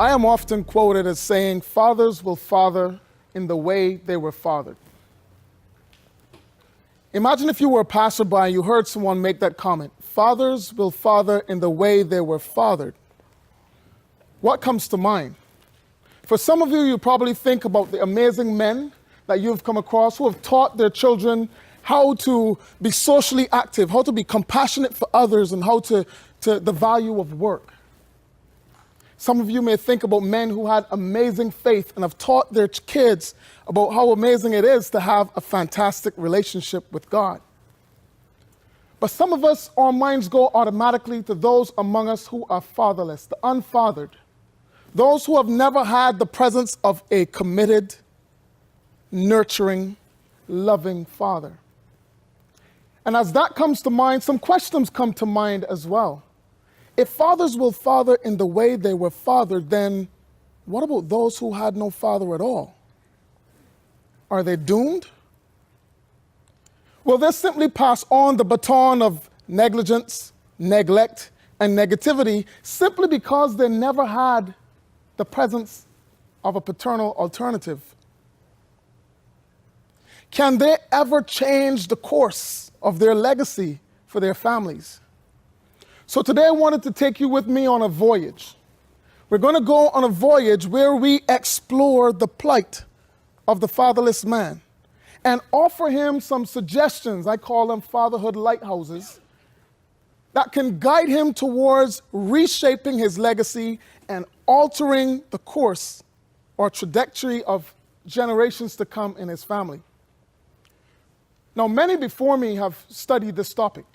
I am often quoted as saying, fathers will father in the way they were fathered. Imagine if you were a passerby and you heard someone make that comment, fathers will father in the way they were fathered. What comes to mind? For some of you, you probably think about the amazing men that you've come across who have taught their children how to be socially active, how to be compassionate for others, and how to the value of work. Some of you may think about men who had amazing faith and have taught their kids about how amazing it is to have a fantastic relationship with God. But some of us, our minds go automatically to those among us who are fatherless, the unfathered, those who have never had the presence of a committed, nurturing, loving father. And as that comes to mind, some questions come to mind as well. If fathers will father in the way they were fathered, then what about those who had no father at all? Are they doomed? Will they simply pass on the baton of negligence, neglect, and negativity simply because they never had the presence of a paternal alternative? Can they ever change the course of their legacy for their families? So today I wanted to take you with me on a voyage. We're going to go on a voyage where we explore the plight of the fatherless man and offer him some suggestions, I call them fatherhood lighthouses, that can guide him towards reshaping his legacy and altering the course or trajectory of generations to come in his family. Now, many before me have studied this topic,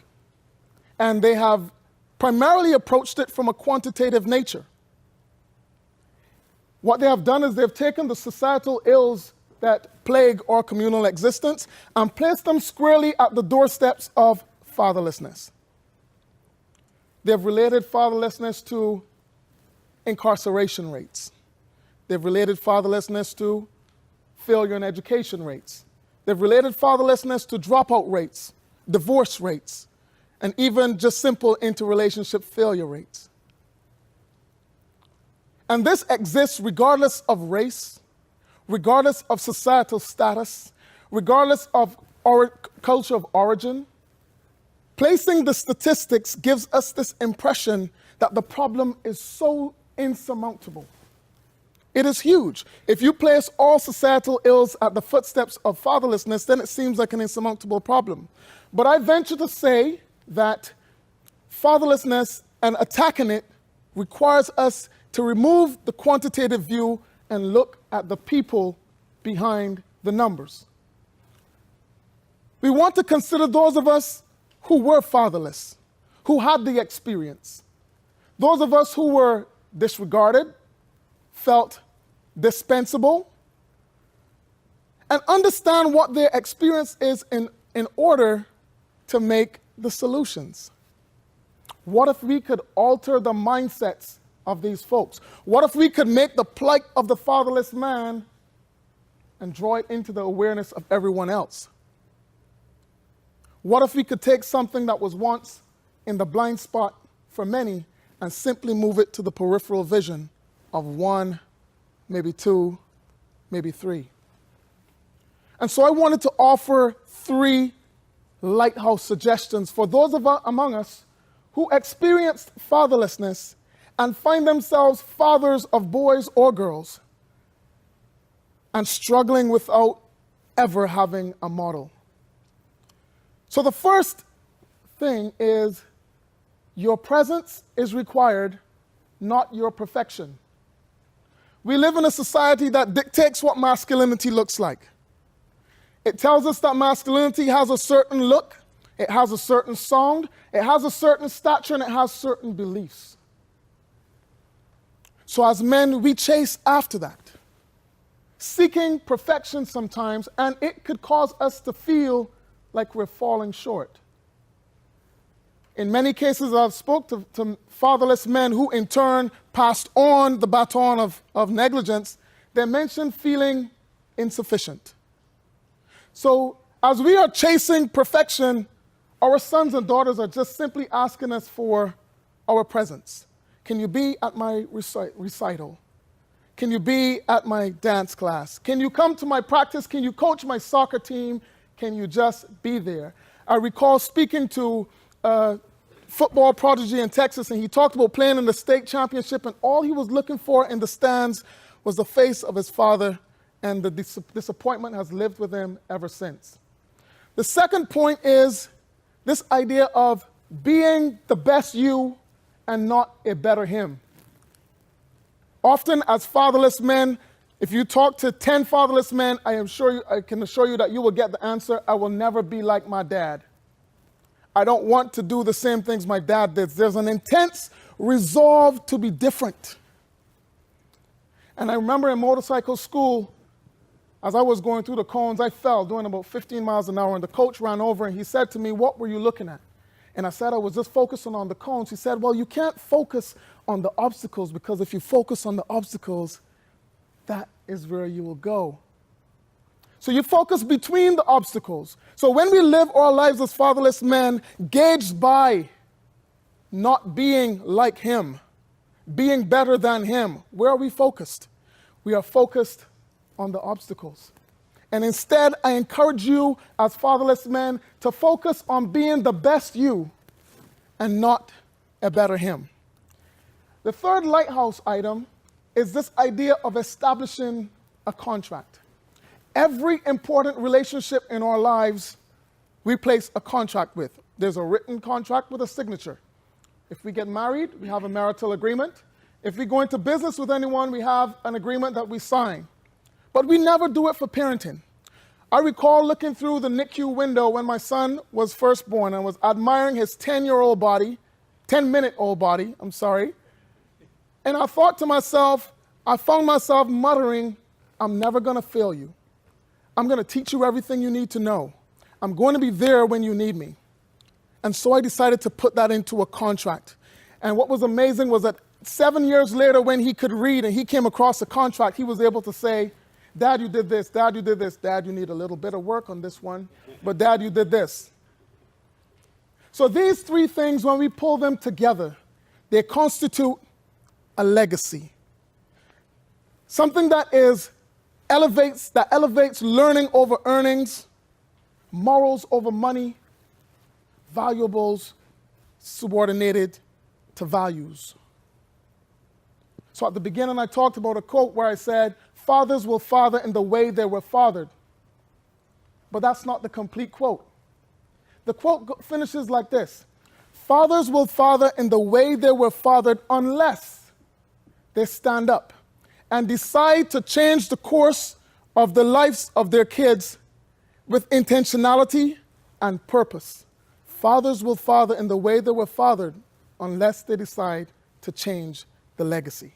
and they have primarily approached it from a quantitative nature. What they have done is they've taken the societal ills that plague our communal existence and placed them squarely at the doorsteps of fatherlessness. They've related fatherlessness to incarceration rates. They've related fatherlessness to failure in education rates. They've related fatherlessness to dropout rates, divorce rates, and even just simple interrelationship failure rates. And this exists regardless of race, regardless of societal status, regardless of our culture of origin. Placing the statistics gives us this impression that the problem is so insurmountable. It is huge. If you place all societal ills at the footsteps of fatherlessness, then it seems like an insurmountable problem. But I venture to say that fatherlessness and attacking it requires us to remove the quantitative view and look at the people behind the numbers. We want to consider those of us who were fatherless, who had the experience, those of us who were disregarded, felt dispensable, and understand what their experience is in order to make the solutions. What if we could alter the mindsets of these folks? What if we could make the plight of the fatherless man and draw it into the awareness of everyone else? What if we could take something that was once in the blind spot for many and simply move it to the peripheral vision of one, maybe two, maybe three? And so I wanted to offer 3 lighthouse suggestions for those among us who experienced fatherlessness and find themselves fathers of boys or girls and struggling without ever having a model. So the first thing is your presence is required, not your perfection. We live in a society that dictates what masculinity looks like. It tells us that masculinity has a certain look, it has a certain sound, it has a certain stature, and it has certain beliefs. So as men, we chase after that, seeking perfection sometimes, and it could cause us to feel like we're falling short. In many cases, I've spoken to fatherless men who in turn passed on the baton of negligence. They mentioned feeling insufficient. So as we are chasing perfection, our sons and daughters are just simply asking us for our presence. Can you be at my recital? Can you be at my dance class? Can you come to my practice? Can you coach my soccer team? Can you just be there? I recall speaking to a football prodigy in Texas, and he talked about playing in the state championship, and all he was looking for in the stands was the face of his father, and the disappointment has lived with him ever since. The second point is this idea of being the best you and not a better him. Often as fatherless men, if you talk to 10 fatherless men, I can assure you that you will get the answer, I will never be like my dad. I don't want to do the same things my dad did. There's an intense resolve to be different. And I remember in motorcycle school, as I was going through the cones, I fell doing about 15 miles an hour, and the coach ran over and he said to me, "What were you looking at?" And I said, "I was just focusing on the cones." He said, "Well, you can't focus on the obstacles, because if you focus on the obstacles, that is where you will go." So you focus between the obstacles. So when we live our lives as fatherless men, gauged by not being like him, being better than him, where are we focused? We are focused on the obstacles. And instead, I encourage you as fatherless men to focus on being the best you and not a better him. The third lighthouse item is this idea of establishing a contract. Every important relationship in our lives, we place a contract with. There's a written contract with a signature. If we get married, we have a marital agreement. If we go into business with anyone, we have an agreement that we sign. But we never do it for parenting. I recall looking through the NICU window when my son was first born and was admiring his 10-year-old body, 10-minute-old body, and I thought to myself, I found myself muttering, "I'm never going to fail you. I'm going to teach you everything you need to know. I'm going to be there when you need me." And so I decided to put that into a contract. And what was amazing was that 7 years later, when he could read and he came across a contract, he was able to say, "Dad, you did this. Dad, you did this. Dad, you need a little bit of work on this one. But Dad, you did this." So these three things, when we pull them together, they constitute a legacy. Something that elevates learning over earnings, morals over money, valuables subordinated to values. So at the beginning, I talked about a quote where I said, "Fathers will father in the way they were fathered." But that's not the complete quote. The quote finishes like this: "Fathers will father in the way they were fathered unless they stand up and decide to change the course of the lives of their kids with intentionality and purpose. Fathers will father in the way they were fathered unless they decide to change the legacy."